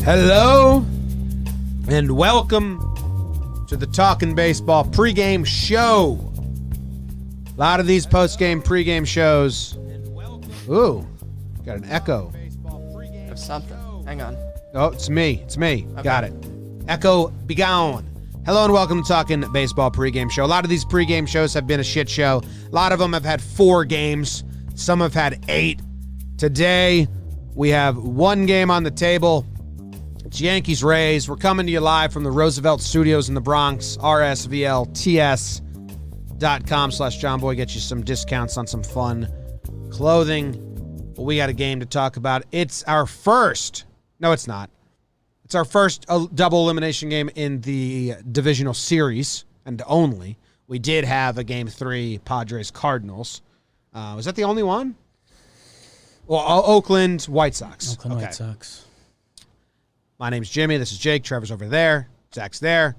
Hello and welcome to the Talkin Baseball pregame show. A lot of these postgame pregame shows. Ooh, got an echo. Of something. Hang on. Oh, it's me. Okay. Got it. Echo be gone. Hello and welcome to Talkin Baseball pregame show. A lot of these pregame shows have been a shit show. A lot of them have had 4 games. Some have had 8. Today, we have 1 game on the table. It's Yankees-Rays. We're coming to you live from the Roosevelt Studios in the Bronx. rsvlts.com/JOMBOY. Get you some discounts on some fun clothing. But we got a game to talk about. It's our first. No, it's not. It's our first double elimination game in the divisional series, and only. We did have a Game 3 Padres-Cardinals. Was that the only one? Well, Oakland White Sox. White Sox. My name's Jimmy. This is Jake. Trevor's over there. Zach's there.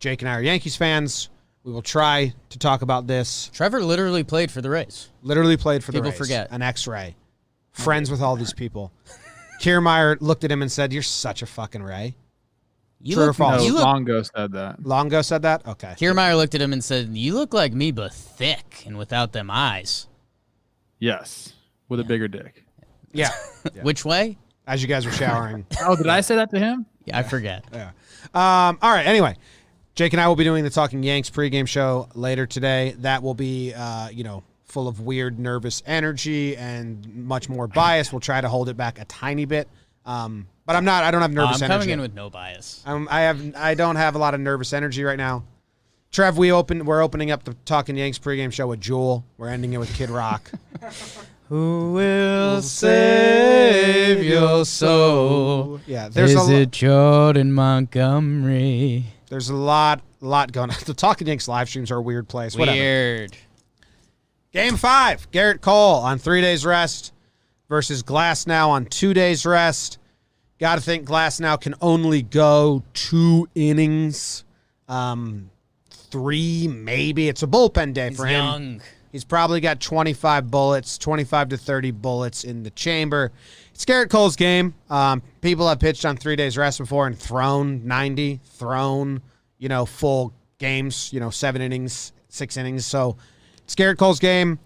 Jake and I are Yankees fans. We will try to talk about this. Trevor literally played for the Rays. People Rays. Forget. An X-ray. Friends with all these people. Kiermaier looked at him and said, "You're such a fucking Ray." True or false? Longo said that. Longo said that? Okay. Kiermaier looked at him and said, "You look like me, but thick and without them eyes." Yes, with a bigger dick. Yeah. Which way? As you guys were showering. Oh, did I say that to him? Yeah, I forget. Yeah. All right. Anyway, Jake and I will be doing the Talking Yanks pregame show later today. That will be, full of weird, nervous energy and much more bias. We'll try to hold it back a tiny bit. But I don't have nervous energy. I'm coming in with no bias. I don't have a lot of nervous energy right now. Trev, we're opening up the Talking Yanks pregame show with Jewel. We're ending it with Kid Rock. Who will save your soul? Yeah, Is it Jordan Montgomery? There's a lot going on. The Talking Yanks live streams are a weird place. Weird. Whatever. Game 5, Garrett Cole on 3 days rest versus Glasnow on 2 days rest. Got to think Glasnow can only go 2 innings. 3 maybe. It's a bullpen day for him. Young. He's probably got 25 to 30 bullets in the chamber. It's Garrett Cole's game. People have pitched on 3 days rest before and thrown 90, full games, 7 innings, 6 innings. So it's Garrett Cole's game.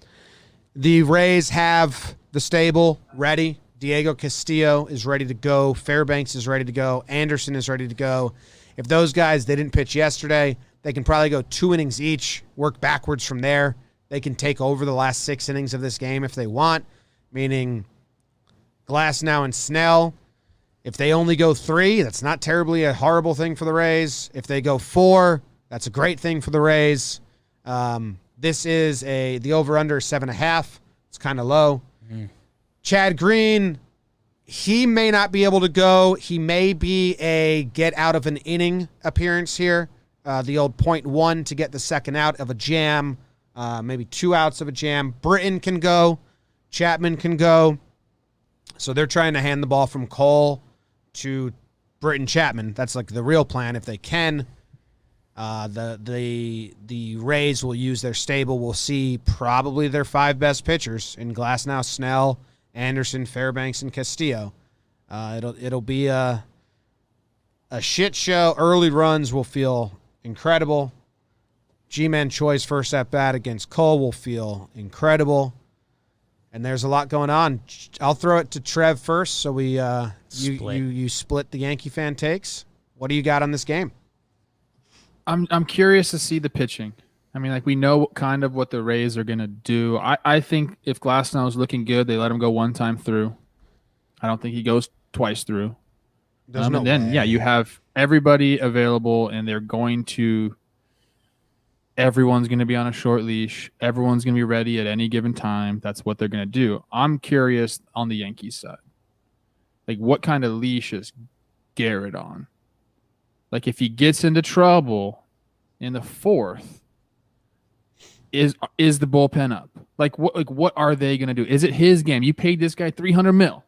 The Rays have the stable ready. Diego Castillo is ready to go. Fairbanks is ready to go. Anderson is ready to go. If those guys, they didn't pitch yesterday, they can probably go 2 innings each, work backwards from there. They can take over the last 6 innings of this game if they want, meaning Glasnow and Snell. If they only go 3, that's not terribly a horrible thing for the Rays. If they go 4, that's a great thing for the Rays. This is the over-under 7.5. It's kind of low. Chad Green, he may not be able to go. He may be a get out of an inning appearance here. The old 0.1 to get the second out of a jam. Maybe 2 outs of a jam. Britton can go. Chapman can go. So they're trying to hand the ball from Cole to Britton Chapman. That's like the real plan if they can. The Rays will use their stable. We'll see probably their 5 best pitchers in Glasnow, Snell, Anderson, Fairbanks, and Castillo. It'll be a shit show. Early runs will feel incredible. G-Man Choi's first at-bat against Cole will feel incredible. And there's a lot going on. I'll throw it to Trev first, so you split the Yankee fan takes. What do you got on this game? I'm curious to see the pitching. I mean, we know kind of what the Rays are going to do. I think if Glasnow is looking good, they let him go 1 time through. I don't think he goes twice through. And then you have everybody available, and they're going to – everyone's going to be on a short leash. Everyone's going to be ready at any given time. That's what they're going to do. I'm curious on the Yankees side. What kind of leash is Garrett on? If he gets into trouble in the 4th, is the bullpen up? What are they going to do? Is it his game? You paid this guy $300 million.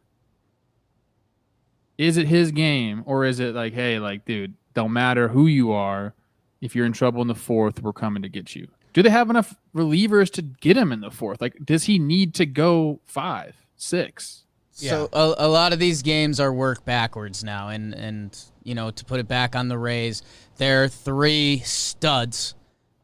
Is it his game, or is it hey, dude, don't matter who you are. If you're in trouble in the 4th, we're coming to get you. Do they have enough relievers to get him in the 4th? Does he need to go 5, 6? So a lot of these games are work backwards now, and to put it back on the Rays, they're 3 studs.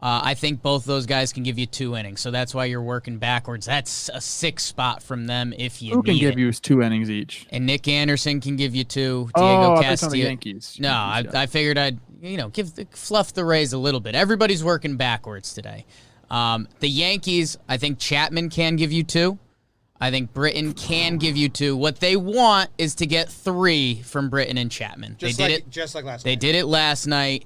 I think both those guys can give you 2 innings, so that's why you're working backwards. That's a 6 spot from them if you Who can need give it. you 2 innings each? And Nick Anderson can give you 2. Oh, Diego I Castillo. the Yankees. No, I figured I'd fluff the Rays a little bit. Everybody's working backwards today. The Yankees, I think Chapman can give you 2. I think Britton can give you 2. What they want is to get 3 from Britton and Chapman. Just like last night. They did it last night.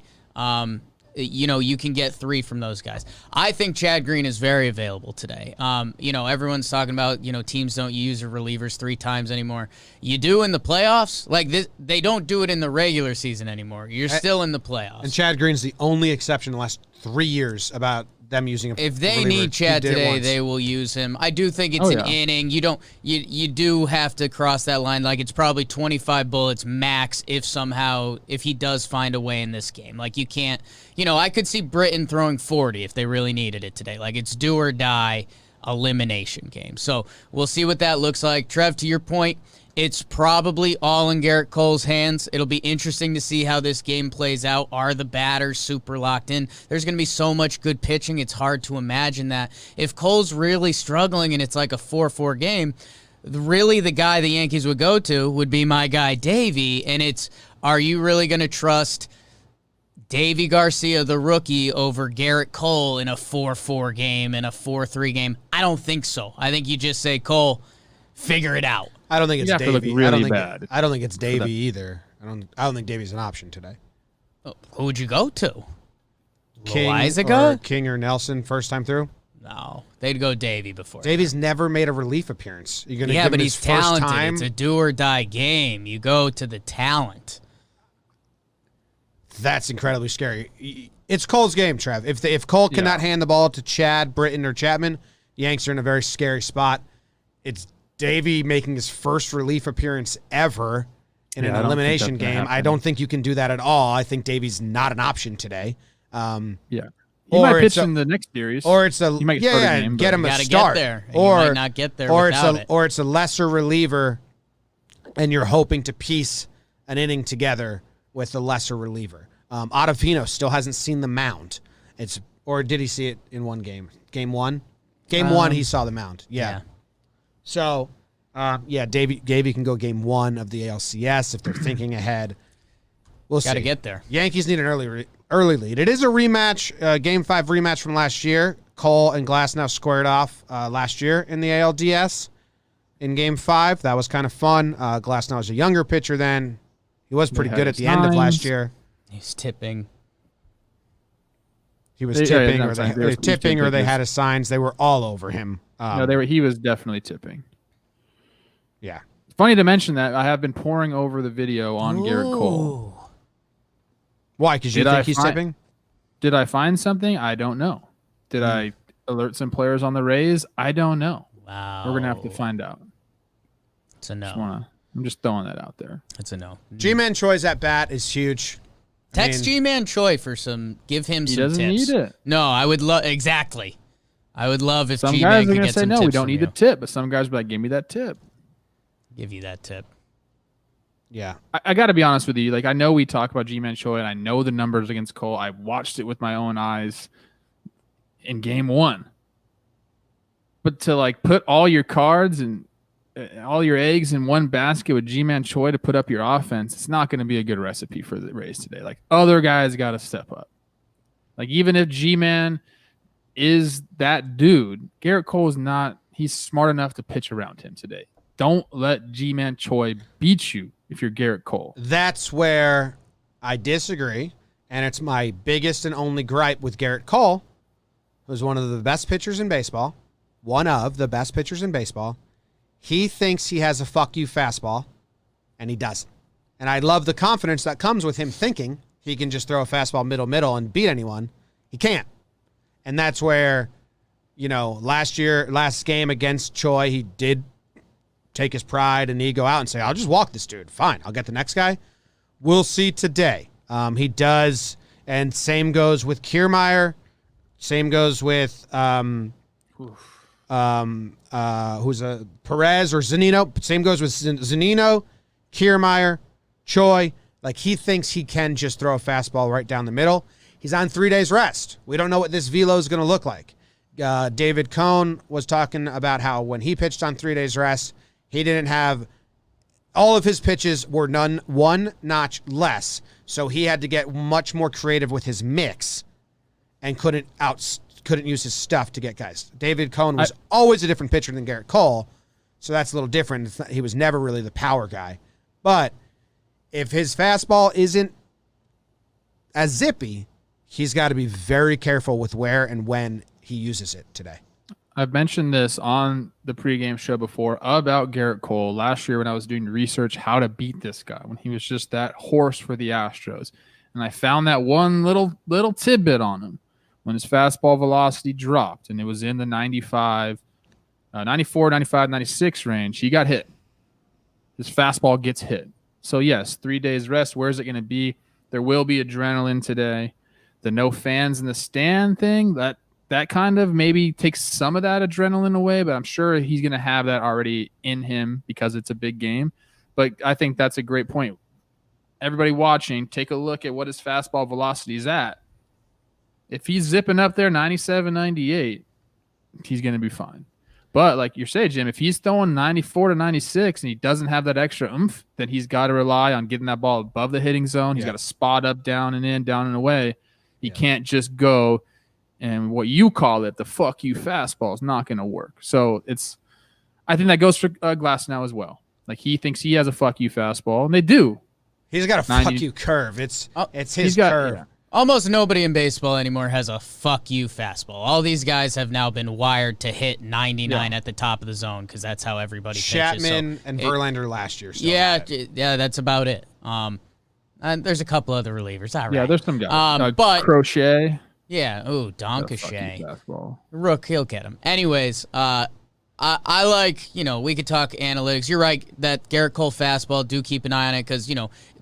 You can get 3 from those guys. I think Chad Green is very available today. Everyone's talking about, teams don't use their relievers 3 times anymore. You do in the playoffs. Like this, they don't do it in the regular season anymore. You're still in the playoffs. And Chad Green's the only exception in the last 3 years about them using him. If they need Chad today, they will use him. I do think it's an inning. You do have to cross that line. Like it's probably 25 bullets max if he does find a way in this game. Like you can't, I could see Britton throwing 40 if they really needed it today. Like it's do or die elimination game. So we'll see what that looks like. Trev, to your point, it's probably all in Garrett Cole's hands. It'll be interesting to see how this game plays out. Are the batters super locked in? There's going to be so much good pitching, it's hard to imagine that. If Cole's really struggling and it's like a 4-4 game, really the guy the Yankees would go to would be my guy Davey, and it's, are you really going to trust Davey Garcia, the rookie, over Garrett Cole in a 4-4 game and a 4-3 game? I don't think so. I think you just say, Cole, figure it out. I don't think it's Davey. Really I don't think it's Davey either. I don't think Davey's an option today. Who would you go to? King or Nelson first time through? No, they'd go Davey before. Davey's never made a relief appearance. You're gonna but him he's his first talented. time? It's a do or die game. You go to the talent. That's incredibly scary. It's Cole's game, Trev. If Cole cannot hand the ball to Chad, Britton, or Chapman, the Yanks are in a very scary spot. It's Davey making his first relief appearance ever in an elimination game. I don't think you can do that at all. I think Davey's not an option today. He might pitch in the next series. Or it's a game, get him a gotta start. Get there. Or you might not get there without it. Or it's a lesser reliever, and you're hoping to piece an inning together with a lesser reliever. Ottavino still hasn't seen the mound. Or did he see it in one game? Game 1? Game 1, he saw the mound. Yeah. So, Davey can go game 1 of the ALCS if they're thinking ahead. We'll see. Got to get there. Yankees need an early lead. It is a rematch, Game 5 rematch from last year. Cole and Glasnow squared off last year in the ALDS in Game 5. That was kind of fun. Glasnow was a younger pitcher then. He was pretty good at the end of last year. He's tipping. He was tipping, or they had his signs. They were all over him. He was definitely tipping. Yeah. It's funny to mention that I have been poring over the video on Garrett Cole. Why? Because you think he's tipping? Did I find something? I don't know. Did I alert some players on the Rays? I don't know. Wow. We're going to have to find out. It's a no. I'm just throwing that out there. It's a no. G-Man Choi's at bat is huge. Text G-Man Choi for give him some tips. He doesn't need it. No, I would love, exactly. I would love if some G-Man guys are could going get to say, some no, tips we don't from need you. the tip. But some guys will be like, give me that tip. Give you that tip. Yeah. I got to be honest with you. Like, I know we talk about G-Man Choi, and I know the numbers against Cole. I watched it with my own eyes in Game 1. But to, put all your cards and all your eggs in one basket with G-Man Choi to put up your offense, it's not going to be a good recipe for the Rays today. Other guys got to step up. Even if G-Man is that dude, Garrett Cole is not. He's smart enough to pitch around him today. Don't let G-Man Choi beat you if you're Garrett Cole. That's where I disagree, and it's my biggest and only gripe with Garrett Cole, who's one of the best pitchers in baseball, one of the best pitchers in baseball. He thinks he has a fuck you fastball, and he doesn't. And I love the confidence that comes with him thinking he can just throw a fastball middle and beat anyone. He can't. And that's where, last game against Choi, he did take his pride and ego out and say, I'll just walk this dude. Fine, I'll get the next guy. We'll see today. He does, and same goes with Kiermaier. Same goes with who's a Perez or Zunino. Same goes with Zunino, Kiermaier, Choi. Like, he thinks he can just throw a fastball right down the middle. He's on 3 days rest. We don't know what this velo is going to look like. David Cohn was talking about how when he pitched on 3 days rest, he didn't have all of his pitches were one notch less. So he had to get much more creative with his mix and couldn't use his stuff to get guys. David Cohn was always a different pitcher than Garrett Cole. So that's a little different. He was never really the power guy. But if his fastball isn't as zippy, he's got to be very careful with where and when he uses it today. I've mentioned this on the pregame show before about Garrett Cole last year when I was doing research how to beat this guy when he was just that horse for the Astros. And I found that one little tidbit on him when his fastball velocity dropped and it was in the 94, 95, 96 range. He got hit. His fastball gets hit. So, yes, 3 days rest. Where is it going to be? There will be adrenaline today. The no fans in the stand thing, that kind of maybe takes some of that adrenaline away, but I'm sure he's going to have that already in him because it's a big game. But I think that's a great point. Everybody watching, take a look at what his fastball velocity is at. If he's zipping up there 97, 98, he's going to be fine. But like you say, Jim, if he's throwing 94 to 96 and he doesn't have that extra oomph, then he's got to rely on getting that ball above the hitting zone. He's got to spot up, down and in, down and away. He can't just go and what you call it, the fuck you fastball is not going to work. So I think that goes for Glasnow as well. Like he thinks he has a fuck you fastball, and they do. He's got a fuck you curve. It's his curve. Yeah. Almost nobody in baseball anymore has a fuck you fastball. All these guys have now been wired to hit 99 at the top of the zone because that's how everybody pitches. Chapman and Verlander last year. Yeah, that's about it. And there's a couple other relievers. All right. Yeah, there's some guys. But Crochet. Yeah. Ooh, Donkashay. Rook, he'll get him. Anyways, I like, we could talk analytics. You're right that Garrett Cole fastball, do keep an eye on it because,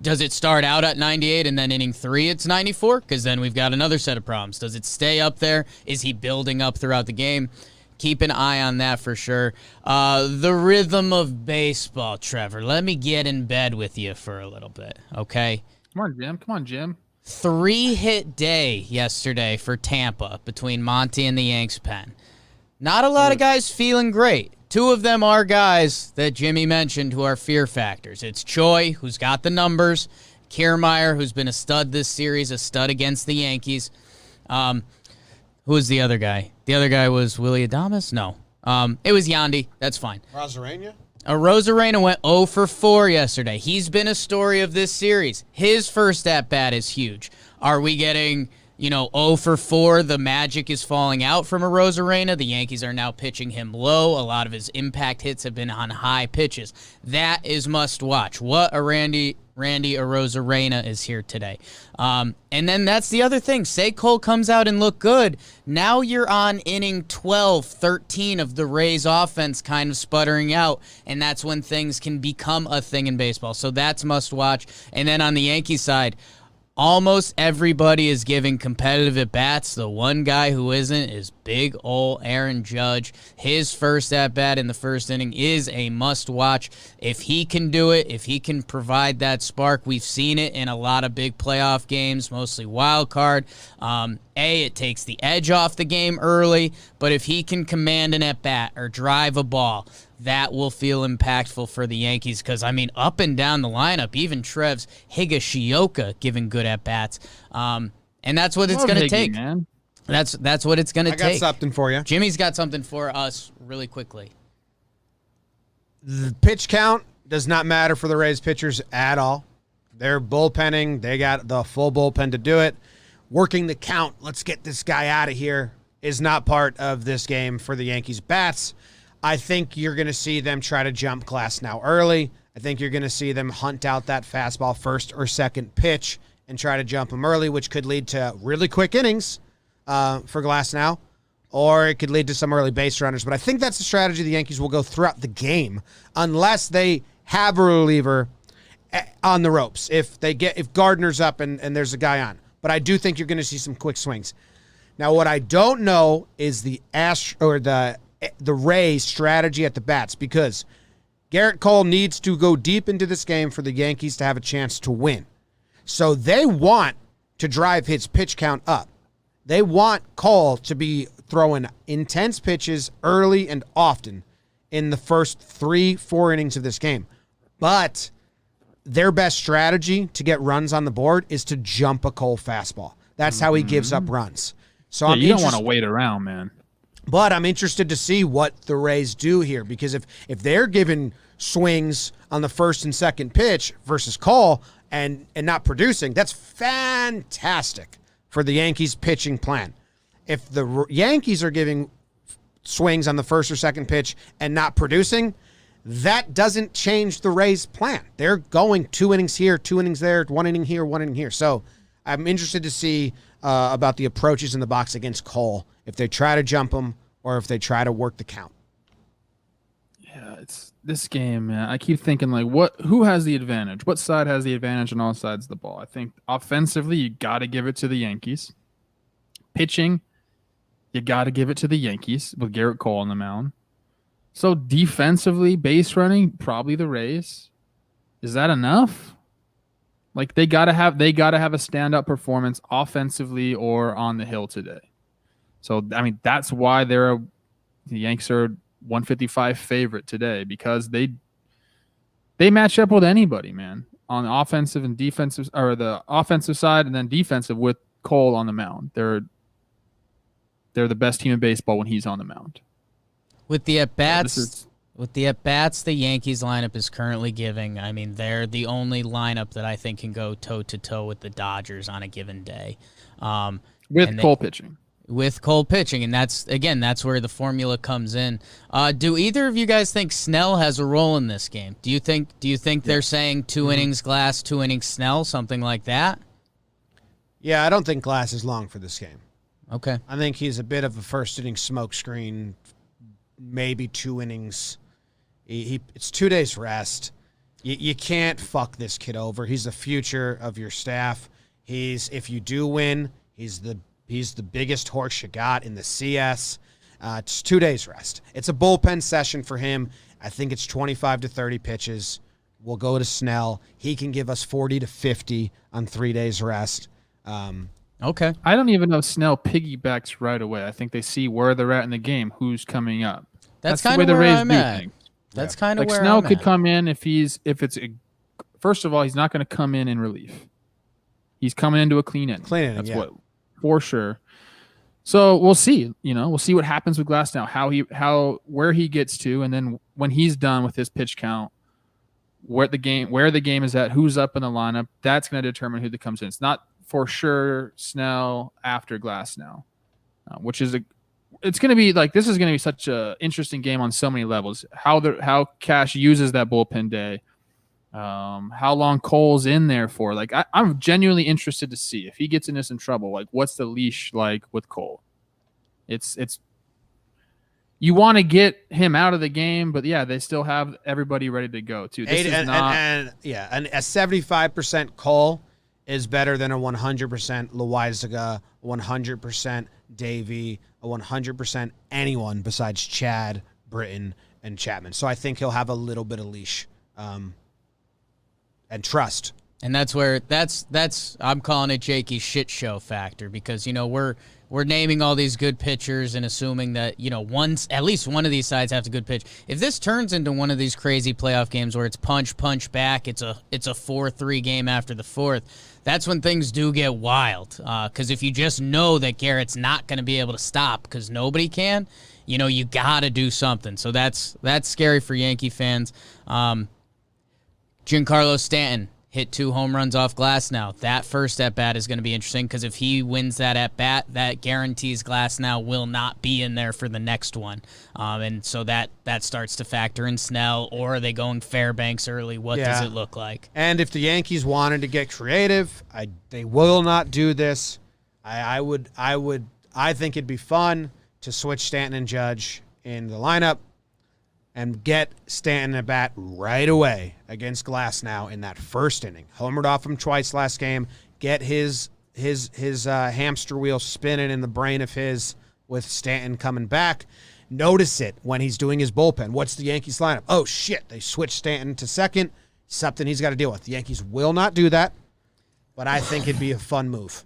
does it start out at 98 and then inning 3 it's 94? Because then we've got another set of problems. Does it stay up there? Is he building up throughout the game? Keep an eye on that for sure. The rhythm of baseball, Trevor. Let me get in bed with you for a little bit, okay? Come on, Jim. 3-hit day yesterday for Tampa between Monty and the Yanks pen. Not a lot of guys feeling great. 2 of them are guys that Jimmy mentioned who are fear factors. It's Choi, who's got the numbers. Kiermaier, who's been a stud this series, a stud against the Yankees. Who was the other guy? The other guy was Willie Adames? No. It was Yandy. That's fine. Rosarena? Rosarena went 0 for 4 yesterday. He's been a story of this series. His first at-bat is huge. Are we getting, 0 for 4? The magic is falling out from a Rosarena. The Yankees are now pitching him low. A lot of his impact hits have been on high pitches. That is must watch. What a Randy Arozarena is here today. And then that's the other thing. Say Cole comes out and look good. Now you're on inning 12, 13 of the Rays offense kind of sputtering out, and that's when things can become a thing in baseball. So that's must watch. And then on the Yankee side, almost everybody is giving competitive at-bats. The one guy who isn't is big ol' Aaron Judge. His first at-bat in the first inning is a must-watch. If he can do it, if he can provide that spark, we've seen it in a lot of big playoff games, mostly wild card. It takes the edge off the game early, but if he can command an at-bat or drive a ball, that will feel impactful for the Yankees because, up and down the lineup, even Trev's Higashioka giving good at-bats. And that's what it's going to take. Man. That's what it's going to take. I got something for you. Jimmy's got something for us really quickly. The pitch count does not matter for the Rays pitchers at all. They're bullpenning. They got the full bullpen to do it. Working the count, let's get this guy out of here, is not part of this game for the Yankees bats. I think you're going to see them try to jump Glasnow early. I think you're going to see them hunt out that fastball first or second pitch and try to jump him early, which could lead to really quick innings for Glasnow, or it could lead to some early base runners. But I think that's the strategy the Yankees will go throughout the game unless they have a reliever on the ropes. If Gardner's up and there's a guy on. But I do think you're going to see some quick swings. Now, what I don't know is the the Rays' strategy at the bats, because Garrett Cole needs to go deep into this game for the Yankees to have a chance to win. So they want to drive his pitch count up. They want Cole to be throwing intense pitches early and often in the first 3-4 innings of this game. But their best strategy to get runs on the board is to jump a Cole fastball. That's how he gives up runs. So you don't want to wait around, man. But I'm interested to see what the Rays do here, because if they're giving swings on the first and second pitch versus Cole and not producing, that's fantastic for the Yankees pitching plan. If the Yankees are giving swings on the first or second pitch and not producing, that doesn't change the Rays' plan. They're going 2 innings here, 2 innings there, 1 inning here, 1 inning here. So I'm interested to see about the approaches in the box against Cole, if they try to jump him or if they try to work the count. Yeah, it's this game, man. I keep thinking, like, who has the advantage? What side has the advantage on all sides of the ball? I think offensively, you got to give it to the Yankees. Pitching, you got to give it to the Yankees with Garrett Cole on the mound. So defensively, base running, probably the Rays. Is that enough? Like, they gotta have a stand-up performance offensively or on the hill today. So I mean, that's why the Yankees are 155 favorite today, because they match up with anybody, man, on the offensive and defensive, or the offensive side and then defensive with Cole on the mound. They're the best team in baseball when he's on the mound. With the at-bats, the Yankees lineup is currently giving, I mean, they're the only lineup that I think can go toe-to-toe with the Dodgers on a given day. With Cole pitching. With Cole pitching, and that's where the formula comes in. Do either of you guys think Snell has a role in this game? Do you think they're saying 2 innings Glass, 2 innings Snell, something like that? Yeah, I don't think Glass is long for this game. Okay. I think he's a bit of a first-inning smokescreen, maybe 2 innings. It's 2 days rest. You can't fuck this kid over. He's the future of your staff. If you do win, he's the biggest horse you got in the CS. It's 2 days rest. It's a bullpen session for him. I think it's 25 to 30 pitches. We'll go to Snell. He can give us 40 to 50 on 3 days rest. Okay. I don't even know if Snell piggybacks right away. I think they see where they're at in the game, who's coming up. That's kind of where I'm at. That's kind of like where Snell I'm could at. come in first of all, he's not going to come in relief. He's coming into a clean inning. That's what, for sure. So we'll see. We'll see what happens with Glass now. Where he gets to, and then when he's done with his pitch count, where the game is at, who's up in the lineup. That's going to determine who that comes in. It's not for sure Snell after Glass now, which is it's going to be like, this is going to be such a interesting game on so many levels. How Cash uses that bullpen day, how long Cole's in there for. Like, I'm genuinely interested to see if he gets into some trouble. Like, what's the leash like with Cole? It's you want to get him out of the game, but yeah, they still have everybody ready to go too. This is not and a 75% Cole is better than a 100% Loizaga, 100% Davey, a 100% anyone besides Chad, Britton, and Chapman. So I think he'll have a little bit of leash and trust. And that's where I'm calling it Jakey's shit show factor, because we're naming all these good pitchers and assuming that at least one of these sides have a good pitch. If this turns into one of these crazy playoff games where it's punch back, it's a 4-3 game after the fourth, that's when things do get wild. Because if you just know that Garrett's not going to be able to stop because nobody can, you got to do something. So that's scary for Yankee fans. Giancarlo Stanton hit 2 home runs off Glass now. That first at-bat is going to be interesting, because if he wins that at-bat, that guarantees Glass now will not be in there for the next one. And so that starts to factor in Snell, or are they going Fairbanks early? What does it look like? And if the Yankees wanted to get creative, they will not do this. I think it'd be fun to switch Stanton and Judge in the lineup and get Stanton at bat right away against Glass now in that first inning. Homered off him twice last game. Get his hamster wheel spinning in the brain of his with Stanton coming back. notice it when he's doing his bullpen. What's the Yankees lineup? Oh, shit, they switched Stanton to second. Something he's got to deal with. The Yankees will not do that, but I think it'd be a fun move.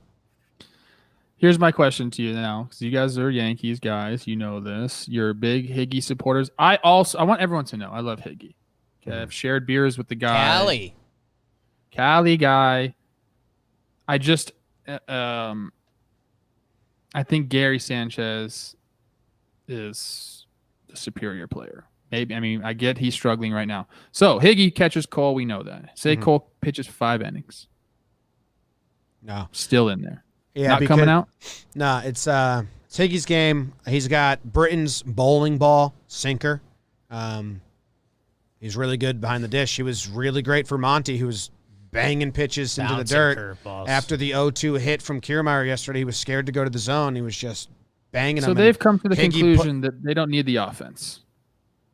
Here's my question to you now, because you guys are Yankees guys. You know this. You're big Higgy supporters. I want everyone to know I love Higgy. Okay, I've shared beers with the guy. Cali guy. I just, I think Gary Sanchez is the superior player. Maybe. I mean, I get he's struggling right now. So Higgy catches Cole. We know that. Say Cole pitches 5 innings. No, still in there. Yeah, not coming out. No, it's Higgy's game. He's got Britton's bowling ball sinker. He's really good behind the dish. He was really great for Monty, who was banging pitches into the dirt. After the 0-2 hit from Kiermaier yesterday, he was scared to go to the zone. He was just banging them. So they've come to the conclusion that they don't need the offense.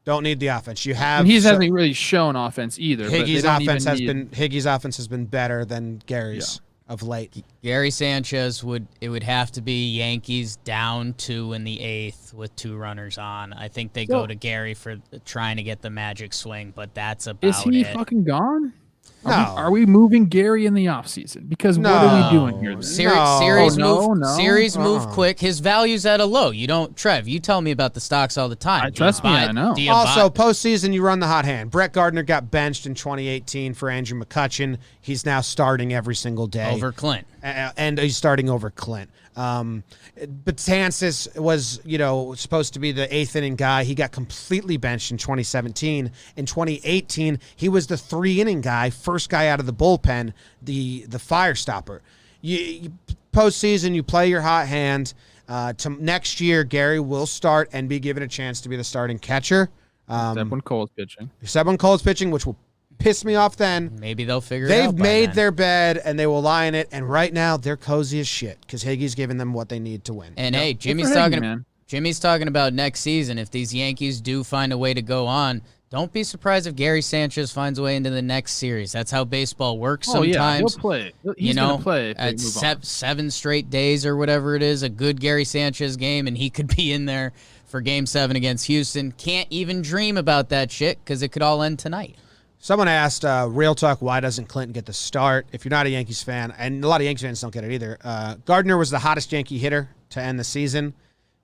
Don't need the offense. You have. And he hasn't really shown offense either. Higgy's offense has been better than Gary's of late. Gary Sanchez would have to be Yankees down 2 in the 8th with 2 runners on. I think they go to Gary for trying to get the magic swing, but that's about it. Is he fucking gone? No. Are we moving Gary in the offseason? Because what are we doing here? Series move quick. His value's at a low. You don't, Trev, you tell me about the stocks all the time. Trust me, I know. Also, postseason, you run the hot hand. Brett Gardner got benched in 2018 for Andrew McCutchen. He's now starting every single day. Over Clint. And he's starting over Clint. Betances was, supposed to be the 8th inning guy. He got completely benched in 2017. In 2018, he was the 3-inning guy, first guy out of the bullpen, the fire stopper. You postseason, you play your hot hand. Next year, Gary will start and be given a chance to be the starting catcher. Except when Cole's pitching. Which will piss me off then. Maybe they'll figure it out. They've made their bed, and they will lie in it, and right now, they're cozy as shit because Higgy's giving them what they need to win. And, hey, Jimmy's talking about next season. If these Yankees do find a way to go on, don't be surprised if Gary Sanchez finds a way into the next series. That's how baseball works sometimes. Yeah, he'll play. He's going to play at 7 straight days or whatever it is, a good Gary Sanchez game, and he could be in there for Game 7 against Houston. Can't even dream about that shit because it could all end tonight. Someone asked, Real Talk, why doesn't Clinton get the start? If you're not a Yankees fan, and a lot of Yankees fans don't get it either, Gardner was the hottest Yankee hitter to end the season.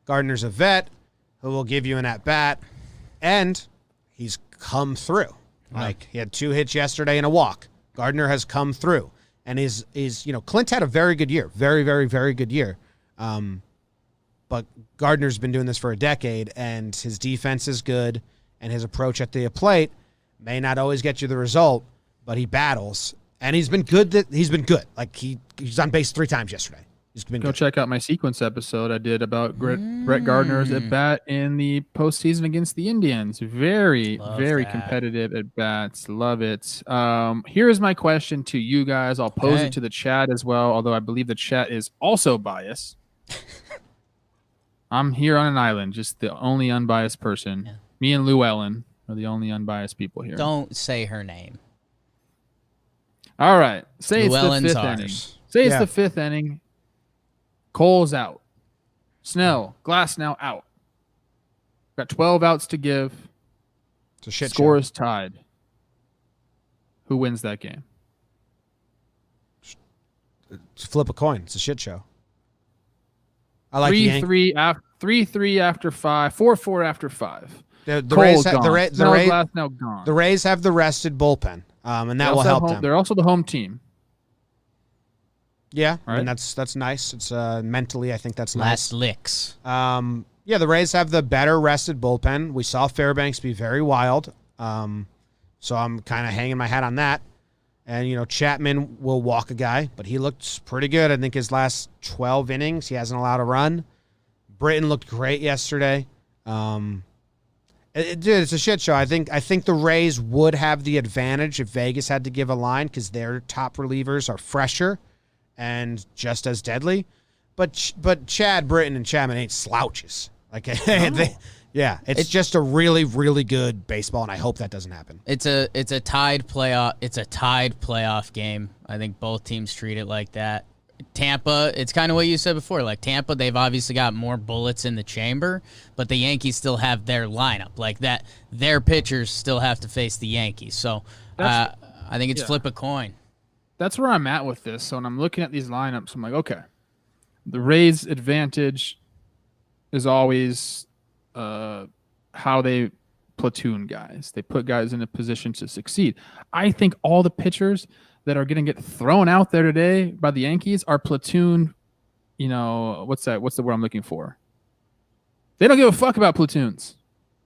Gardner's a vet who will give you an at-bat, and he's come through. Like, he had 2 hits yesterday and a walk. Gardner has come through. And Clint had a very good year. Very, very, very good year. But Gardner's been doing this for a decade, and his defense is good, and his approach at the plate may not always get you the result, but he battles, and he's been good. Like he's on base 3 times yesterday. He's been good. Check out my sequence episode I did about Brett Gardner's at bat in the postseason against the Indians. Very competitive at bats. Love it. Here is my question to you guys. I'll pose it to the chat as well, although I believe the chat is also biased. I'm here on an island, just the only unbiased person. Yeah. Me and Llewellyn are the only unbiased people here. Don't say her name. All right. Say Llewellyn's it's the 5th inning. Say it's the 5th inning. Cole's out. Snell, Glasnow out. Got 12 outs to give. It's a shit Score show. Is tied. Who wins that game? Flip a coin. It's a shit show. I like 3-3 after 5. 4-4 after 5. The Rays have the rested bullpen, and that will help them. They're also the home team. Yeah, right? I mean that's nice. It's mentally, I think that's nice. Last licks. Yeah, the Rays have the better rested bullpen. We saw Fairbanks be very wild, so I'm kind of hanging my hat on that. And Chapman will walk a guy, but he looked pretty good. I think his last 12 innings, he hasn't allowed a run. Britton looked great yesterday. It's a shit show. I think the Rays would have the advantage if Vegas had to give a line because their top relievers are fresher and just as deadly. But Chad, Britton, and Chapman ain't slouches. Like, it's just a really, really good baseball, and I hope that doesn't happen. It's a tied playoff. It's a tied playoff game. I think both teams treat it like that. Tampa, it's kind of what you said before. Like Tampa, they've obviously got more bullets in the chamber, but the Yankees still have their lineup. Like that, their pitchers still have to face the Yankees. So I think it's flip a coin. That's where I'm at with this. So when I'm looking at these lineups, I'm like, okay, the Rays' advantage is always how they platoon guys. They put guys in a position to succeed. I think all the pitchers that are going to get thrown out there today by the Yankees are platoon. What's the word I'm looking for? They don't give a fuck about platoons.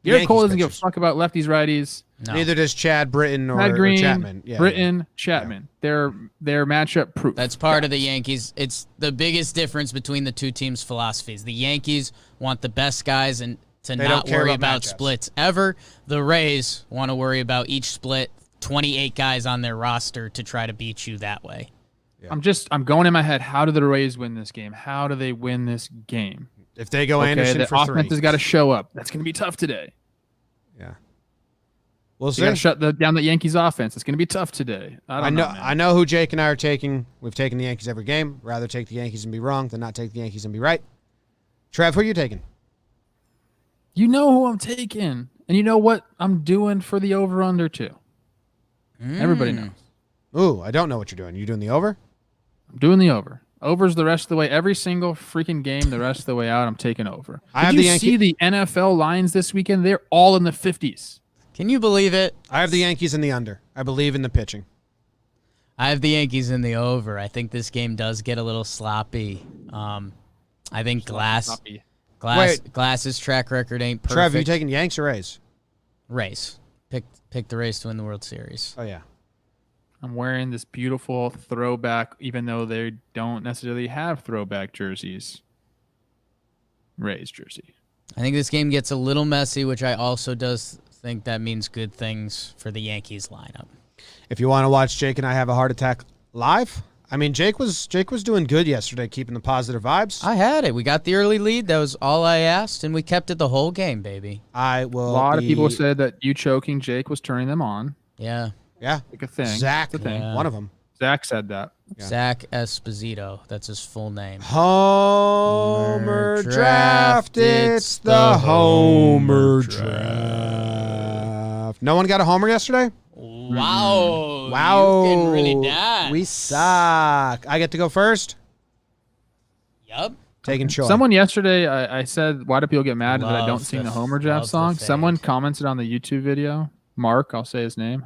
Garrett Cole doesn't give a fuck about lefties, righties. No. Neither does Chad Britton or Chapman. Yeah, Britton, Chapman. Yeah. They're matchup proof. That's part of the Yankees. It's the biggest difference between the two teams' philosophies. The Yankees want the best guys and to not worry about splits ever. The Rays want to worry about each split, 28 guys on their roster to try to beat you that way. Yeah. I'm going in my head, how do the Rays win this game? How do they win this game? If they go Anderson for 3. The offense has got to show up. That's going to be tough today. Yeah. We'll see. You got to shut down the Yankees offense. It's going to be tough today. I know who Jake and I are taking. We've taken the Yankees every game. Rather take the Yankees and be wrong than not take the Yankees and be right. Trev, who are you taking? You know who I'm taking. And you know what I'm doing for the over-under, too. Everybody knows. Ooh, I don't know what you're doing. You doing the over? I'm doing the over. Over's the rest of the way. Every single freaking game, the rest of the way out, I'm taking over. Did you see the NFL lines this weekend? They're all in the 50s. Can you believe it? I have the Yankees in the under. I believe in the pitching. I have the Yankees in the over. I think this game does get a little sloppy. I think Glass's track record ain't perfect. Trev, you taking Yanks or Rays? Rays. Pick the Rays to win the World Series. Oh, yeah. I'm wearing this beautiful throwback, even though they don't necessarily have throwback jerseys. Rays jersey. I think this game gets a little messy, which I also think that means good things for the Yankees lineup. If you want to watch Jake and I have a heart attack live, I mean, Jake was doing good yesterday, keeping the positive vibes. I had it. We got the early lead. That was all I asked, and we kept it the whole game, baby. A lot of people said that you choking Jake was turning them on. Yeah. Yeah. Like a thing. Zach, yeah. One of them. Zach said that. Yeah. Zach Esposito. That's his full name. Homer draft. It's the Homer draft. No one got a homer yesterday? Wow. Wow. You can really dance. We suck. I get to go first? Yep. Taking Choi. Someone yesterday, I said, why do people get mad that I don't sing the Homer draft song? Someone commented on the YouTube video. Mark, I'll say his name.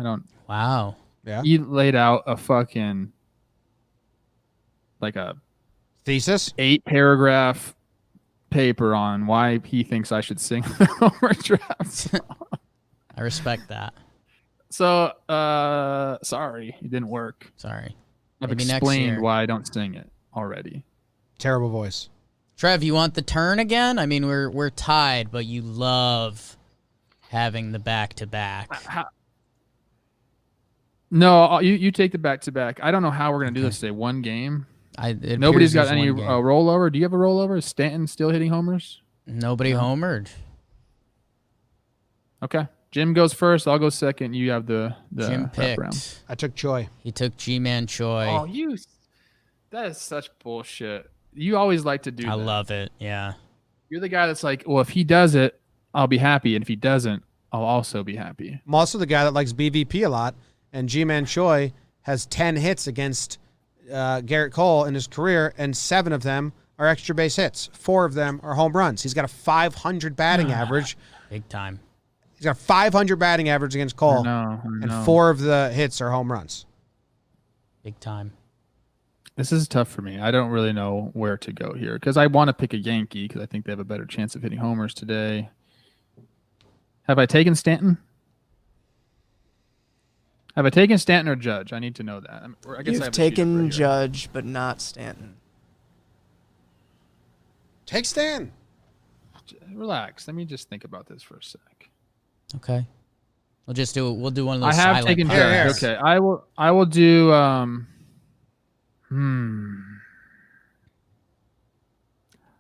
Wow. Yeah. He laid out a fucking, like a thesis, 8-paragraph paper on why he thinks I should sing the Homer draft song. I respect that. So, sorry, it didn't work. Sorry. I've Maybe explained why I don't sing it already. Terrible voice. Trev, you want the turn again? I mean, we're tied, but you love having the back-to-back. No, you take the back-to-back. I don't know how we're going to do this today. One game. Nobody's got any rollover. Do you have a rollover? Is Stanton still hitting homers? Nobody homered. Okay. Jim goes first. I'll go second. You have the Jim picked. Round. I took Choi. He took G-Man Choi. Oh, that is such bullshit. You always like to do that. I love it. Yeah. You're the guy that's like, well, if he does it, I'll be happy. And if he doesn't, I'll also be happy. I'm also the guy that likes BVP a lot. And G-Man Choi has 10 hits against Garrett Cole in his career, and 7 of them are extra base hits. 4 of them are home runs. He's got a 500 batting average. Big time. He's got a 500 batting average against Cole, I know. and 4 of the hits are home runs. Big time. This is tough for me. I don't really know where to go here because I want to pick a Yankee because I think they have a better chance of hitting homers today. Have I taken Stanton? Have I taken Stanton or Judge? I need to know that. I guess You've taken Judge, but not Stanton. Take Stan. Relax. Let me just think about this for a sec. Okay. We'll just do it. We'll do one of those. I have taken Judge. Okay. I will do.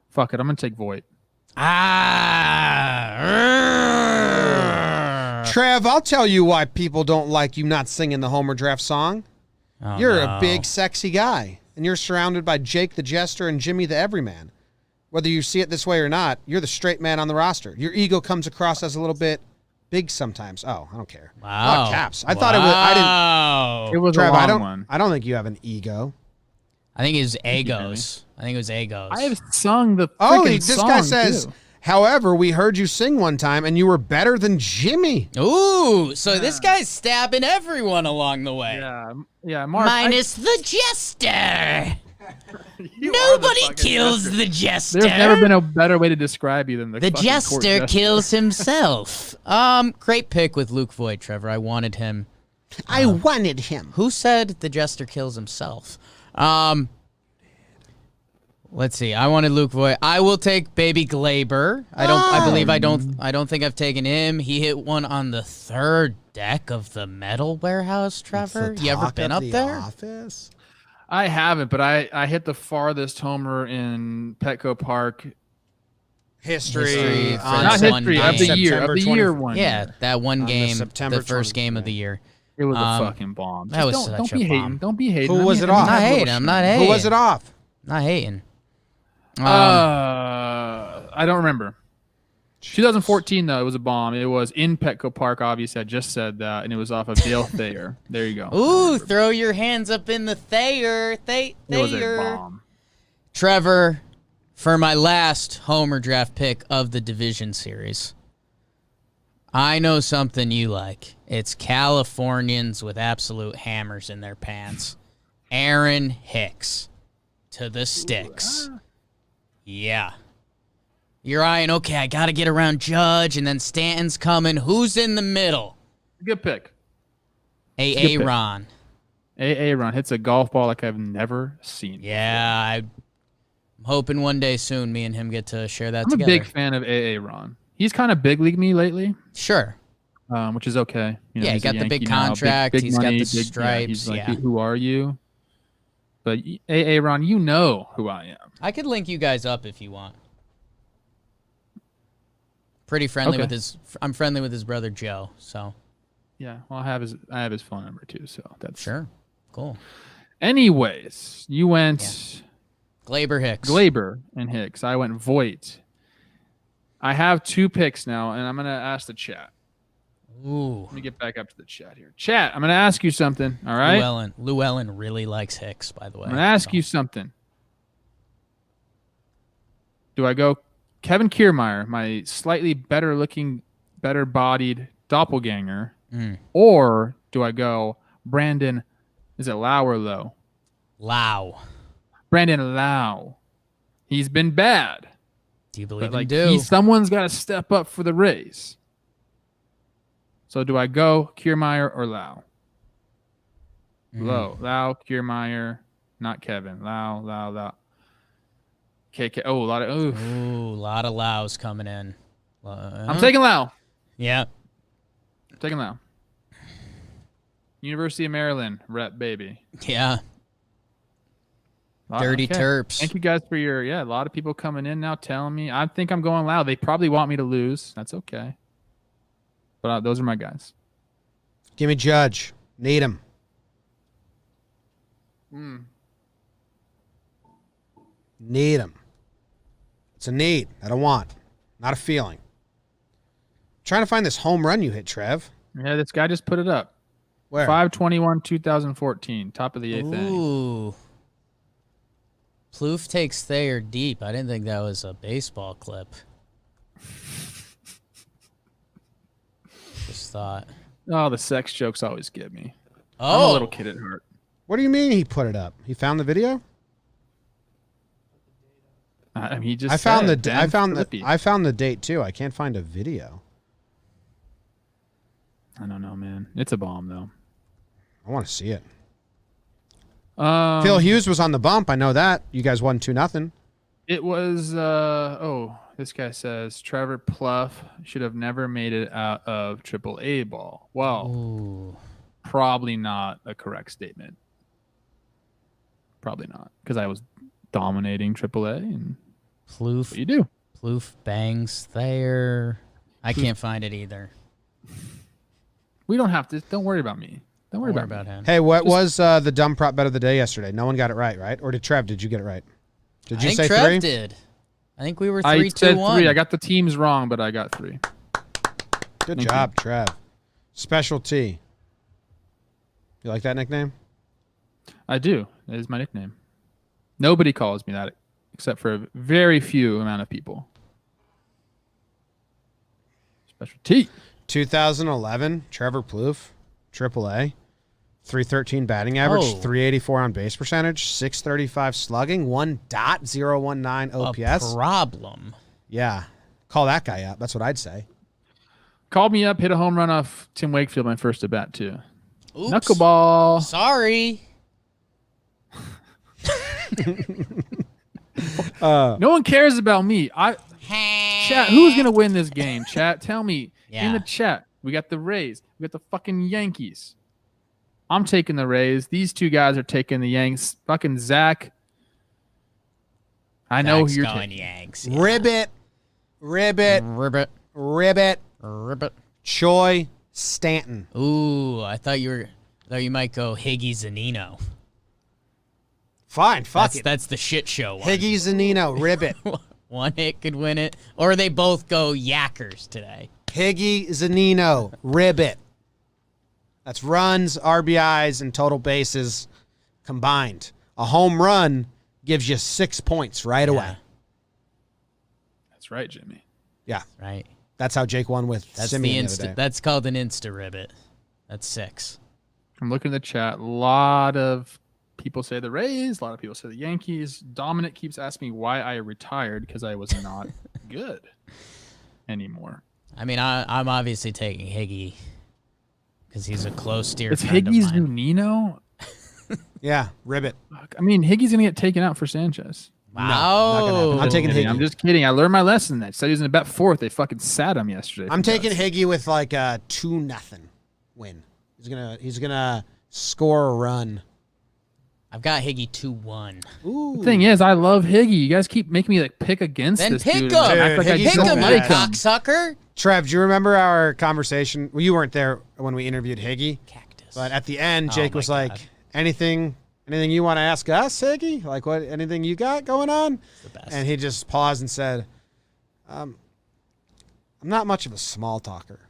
Fuck it. I'm gonna take Voit. Trev, I'll tell you why people don't like you not singing the Homer draft song. Oh, You're a big, sexy guy. and you're surrounded by Jake the Jester and Jimmy the Everyman. Whether you see it this way or not, you're the straight man on the roster. Your ego comes across as a little bit big sometimes. Oh, I don't care. Wow. Oh, Caps. I thought it was. I didn't. It was Trev, a long one. I don't think you have an ego. I think it was Agos. I think it was Agos. I have sung the Oh, freaking this song, guy says, too. however, we heard you sing one time and you were better than Jimmy. Ooh, so this guy's stabbing everyone along the way. Yeah, Mark. Minus the jester. You are the Nobody fucking kills jester. the jester. There's never been a better way to describe you than the fucking court jester kills himself. Great pick with Luke Voigt, Trevor. I wanted him. I wanted him. Who said the jester kills himself? Let's see. I wanted Luke Voigt. I will take Baby Glaber. I don't think I've taken him. He hit one on the third deck of the Metal Warehouse, Trevor. You ever been up there? Office? I haven't, but I hit the farthest homer in Petco Park. History on Not one history of the game. year, September of the 20 year one. Yeah, that one On the game, September the first 20th, game of yeah. the year. It was a fucking bomb. That was Don't such be a hating. bomb. Don't be hating. Who was it I mean, off? I'm not have a hating. little I'm not shit. hating. Who was it off? Not hating. I don't remember. 2014 though, it was a bomb. It was in Petco Park. Obviously, I just said that, and it was off of Dale Thayer. There you go. Ooh, throw your hands up in the Thayer. It was a Thayer. bomb. Trevor, for my last Homer draft pick of the division series, I know something you like. It's Californians with absolute hammers in their pants. Aaron Hicks to the sticks. Yeah. You're eyeing, okay, I got to get around Judge, and then Stanton's coming. Who's in the middle? Good pick. A.A. Ron. A.A. Ron hits a golf ball like I've never seen. Yeah, I'm hoping one day soon me and him get to share that I'm together. a big fan of A.A. Ron. He's kind of big league me lately, Sure. which is okay. You know, Yeah, he he's a got the big Yankee now, contract. He's got money, the yeah, stripes. he's like, Yeah. who are you? But A.A. Ron, you know who I am. I could link you guys up if you want. Pretty friendly Okay. with his. I'm friendly with his brother Joe. So Yeah, well, I have his phone number too, so that's sure, cool. Anyways, you went Glaber Hicks. Glaber and Hicks. I went Voigt. I have 2 picks now, and I'm gonna ask the chat. Ooh. Let me get back up to the chat here. Chat, I'm gonna ask you something. All right. Llewellyn really likes Hicks, by the way. I'm gonna ask you something. Do I go Kevin Kiermaier, my slightly better looking, better bodied doppelganger, or do I go Brandon? Is it Lau or Low? Lau. Brandon Lau. He's been bad. Do you believe But in do? someone's got to step up for the Rays. So do I go Kiermaier or Lau? Lau, Kiermaier, not Kevin. Lau. KK. Oh, a lot of. Oof. Ooh, a lot of Laus coming in. I'm taking Lau. Yeah. I'm taking Lau. University of Maryland, rep baby. Yeah. Dirty Terps. Thank you guys for your, a lot of people coming in now telling me. I think I'm going Lau. They probably want me to lose. That's okay. But those are my guys. Give me Judge. Need him. Need him. It's a need. I don't want. Not a feeling. Trying to find this home run you hit, Trev. Yeah, this guy just put it up. Where? 5/21/2014, top of the 8th inning. Ooh. Plouffe takes Thayer deep. I didn't think that was a baseball clip. Just thought. Oh, the sex jokes always get me. Oh. I'm a little kid at heart. What do you mean he put it up? He found the video? I mean, he just I found said, the I found the date too. I can't find a video. I don't know, man. It's a bomb though. I want to see it. Phil Hughes was on the bump. I know that. You guys won 2-0. It was this guy says Trevor Pluff should have never made it out of AAA ball. Well, Ooh. probably not a correct statement. Probably not, because I was dominating AAA, and Plouffe. what you do. Plouffe bangs Thayer. I can't find it either. We don't have to. Don't worry about me. Don't worry about him. Hey, what was the dumb prop bet of the day yesterday? No one got it right? Or did Trev? Did you get it right? Did you say Trev 3? Did. I think we were 3-2-1. I said 3. I got the teams wrong, but I got 3. Good job, Trev. Special T. You like that nickname? I do. It is my nickname. Nobody calls me that except for a very few amount of people. Special T. 2011, Trevor Plouffe, AAA, 313 batting average, 384 on base percentage, 635 slugging, 1.019 OPS. A problem. Yeah. Call that guy up. That's what I'd say. Called me up, hit a home run off Tim Wakefield my first at bat too. Oops. Knuckleball. Sorry. No one cares about me. Chat, who's gonna win this game? Chat, tell me in the chat. We got the Rays. We got the fucking Yankees. I'm taking the Rays. These two guys are taking the Yanks. Fucking Zach. I know who you're taking. Yanks. Yeah. Ribbit. Choi Stanton. Ooh, I thought you might go Higgy Zanino. Fine, fuck it. That's the shit show one. Higgy Zanino, Ribbit. One hit could win it, or they both go Yackers today. Higgy Zanino, Ribbit. That's runs, RBIs, and total bases combined. A home run gives you 6 points right away. That's right, Jimmy. Yeah. Right. That's how Jake won with Simeon the other day. That's called an Insta Ribbit. That's 6. I'm looking at the chat. A lot of people say the Rays. A lot of people say the Yankees. Dominic keeps asking me why I retired because I was not good anymore. I mean, I'm obviously taking Higgy because he's a close dear It's friend Higgy's of mine. new Nino? Yeah, Ribbit. I mean, Higgy's going to get taken out for Sanchez. Wow. No, not gonna happen. I'm taking Higgy. I'm just kidding. I learned my lesson. I said he was in the bet 4th. They fucking sat him yesterday. I'm taking Higgy with like a 2-0 win. He's gonna score a run. I've got Higgy 2-1. Ooh. The thing is, I love Higgy. You guys keep making me like pick against Then this pick dude. him. Act like I Higgy's don't so like bad. him. Cocksucker. Trev, do you remember our conversation? Well, you weren't there when we interviewed Higgy. Cactus. But at the end, Oh Jake my was God. like, anything you want to ask us, Higgy? Like, what? Anything you got going on? The best. And he just paused and said, I'm not much of a small talker.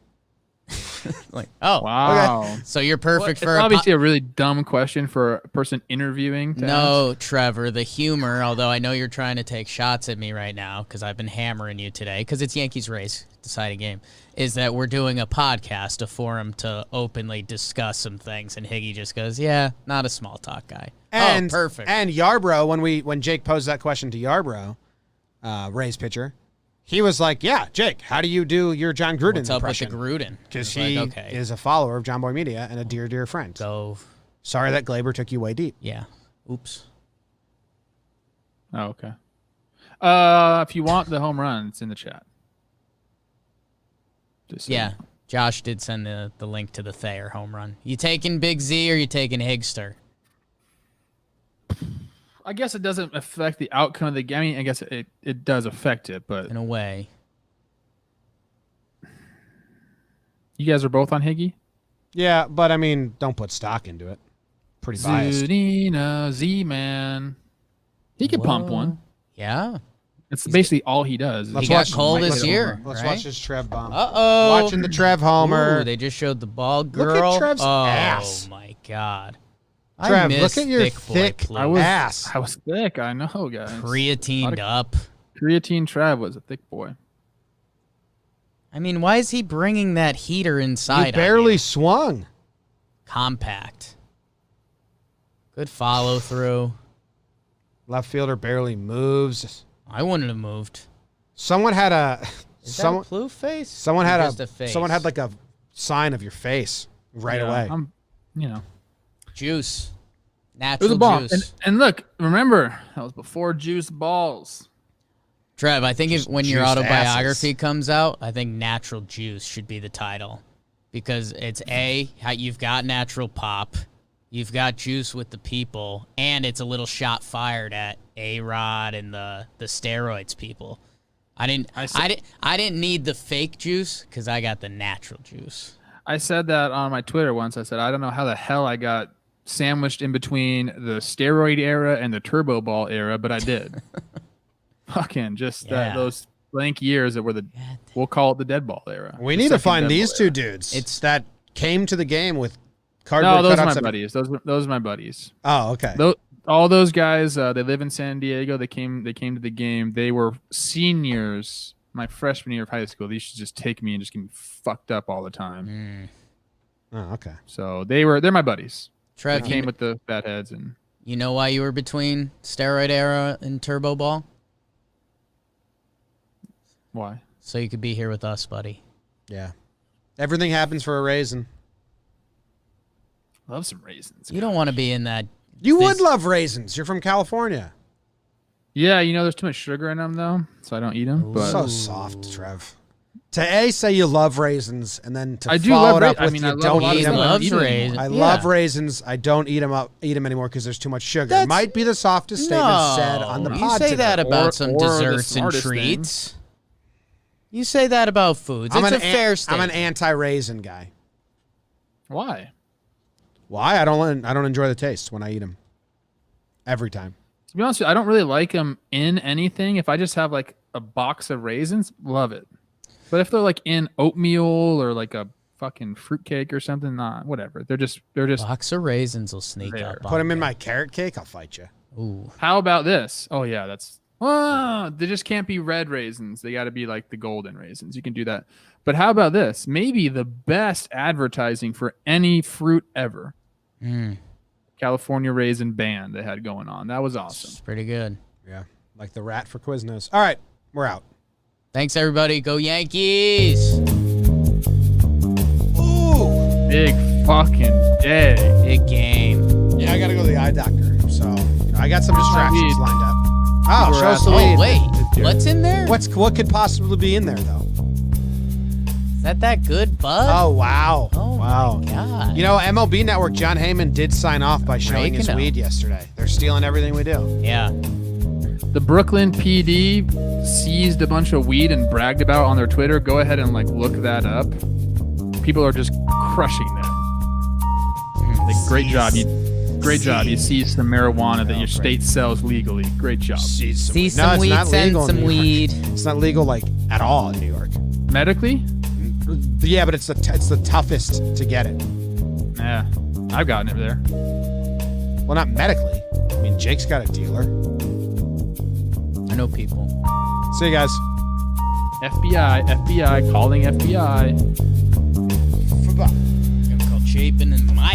Like, oh, Wow. so you're perfect It's for obviously a really dumb question for a person interviewing. To No, Trevor, the humor, although I know you're trying to take shots at me right now because I've been hammering you today because it's Yankees Rays deciding game, is that we're doing a podcast, a forum to openly discuss some things. And Higgy just goes, yeah, not a small talk guy. And, perfect. And Yarbrough, when Jake posed that question to Yarbrough, Rays pitcher, he was like, yeah, Jake, how do you do your John Gruden What's up with the impression? Gruden? Because I was he like, okay, is a follower of JOMBOY Media and a dear, dear friend. go. Sorry that Glaber took you way deep. Yeah. Oops. Oh, okay. If you want the home run, it's in the chat. Just so you Yeah. know. Josh did send the link to the Thayer home run. You taking Big Z or you taking Higster? I guess it doesn't affect the outcome of the game. I mean, I guess it does affect it, but In a way. you guys are both on Higgy? Yeah, but I mean, don't put stock into it. Pretty biased. Zunina, Z-Man. He can pump one. Yeah. It's basically all he does. Let's He got watch- cold let's- this year. Let's right? watch this Trev bomb. Uh-oh. Watching the Trev homer. Ooh, they just showed the ball Look at girl. Trev's oh, ass. my God. Trev, I miss look at your thick, thick boy I Plouffe. was ass. I was thick. I know, guys. Creatined up. Creatine Trav was a thick boy. I mean, why is he bringing that heater inside? You barely on you? swung. Compact. Good follow through. Left fielder barely moves. I wouldn't have moved. Someone had a Is someone that a Plouffe face? someone Or had just a face? someone had like a sign of your face right Yeah, away. I'm, juice. it was Natural a bomb. juice. And look, remember, that was before juice balls. Trev, I think when your juiced autobiography asses. comes out, I think Natural Juice should be the title. Because it's how you've got natural pop, you've got juice with the people, and it's a little shot fired at A-Rod and the steroids people. I didn't need the fake juice because I got the natural juice. I said that on my Twitter once. I said, I don't know how the hell I got sandwiched in between the steroid era and the turbo ball era, but I did. Fucking just those blank years that were we'll call it the dead ball era. We need to find these two dudes. It's that came to the game with cardboard. No, those are my buddies. Those are my buddies. Oh, okay. All those guys, they live in San Diego. They came to the game. They were seniors my freshman year of high school. They used to just take me and just get me fucked up all the time. Oh, okay. So they're my buddies. Trev, they came with the fat heads. And you know why you were between steroid era and turbo ball? Why? So you could be here with us, buddy. Yeah. Everything happens for a raisin. Love some raisins. You don't want to be in that. You would love raisins. You're from California. Yeah, there's too much sugar in them, though, so I don't eat them. But so soft, Trev. To say you love raisins, and then to I do follow love it up with I don't eat them. I love raisins. I don't eat them anymore because there's too much sugar. Might be the softest statement said on the pod. You say that about some or desserts and treats. You say that about foods. It's a fair statement. I'm an anti-raisin guy. Why? Why? I don't enjoy the taste when I eat them. Every time. To be honest with you, I don't really like them in anything. If I just have like a box of raisins, love it. But if they're like in oatmeal or like a fucking fruitcake or something, whatever. They're just box of raisins will sneak up. Put them in my carrot cake, I'll fight you. Ooh. How about this? Oh yeah, they just can't be red raisins. They got to be like the golden raisins. You can do that. But how about this? Maybe the best advertising for any fruit ever. California Raisin Band they had going on. That was awesome. It's pretty good. Yeah, like the rat for Quiznos. All right, we're out. Thanks, everybody. Go Yankees. Ooh. Big fucking day. Big game. Yeah, I got to go to the eye doctor. So I got some distractions lined up. Oh, show us the Oh, lead. wait. What's in there? What could possibly be in there, though? Is that good, bud? Oh, wow. Oh, wow. my God. MLB Network, John Heyman did sign off by showing his weed yesterday. They're stealing everything we do. Yeah. The Brooklyn PD seized a bunch of weed and bragged about it on their Twitter. Go ahead and look that up. People are just crushing that. Great job. You seized some marijuana that your state sells legally. Great job. See some weed, send some weed. It's not legal at all in New York. Medically? Yeah, but it's the toughest to get it. Yeah, I've gotten it there. Well, not medically. I mean, Jake's got a dealer. I know people. See you guys. FBI, calling FBI. Gonna call Chapin and my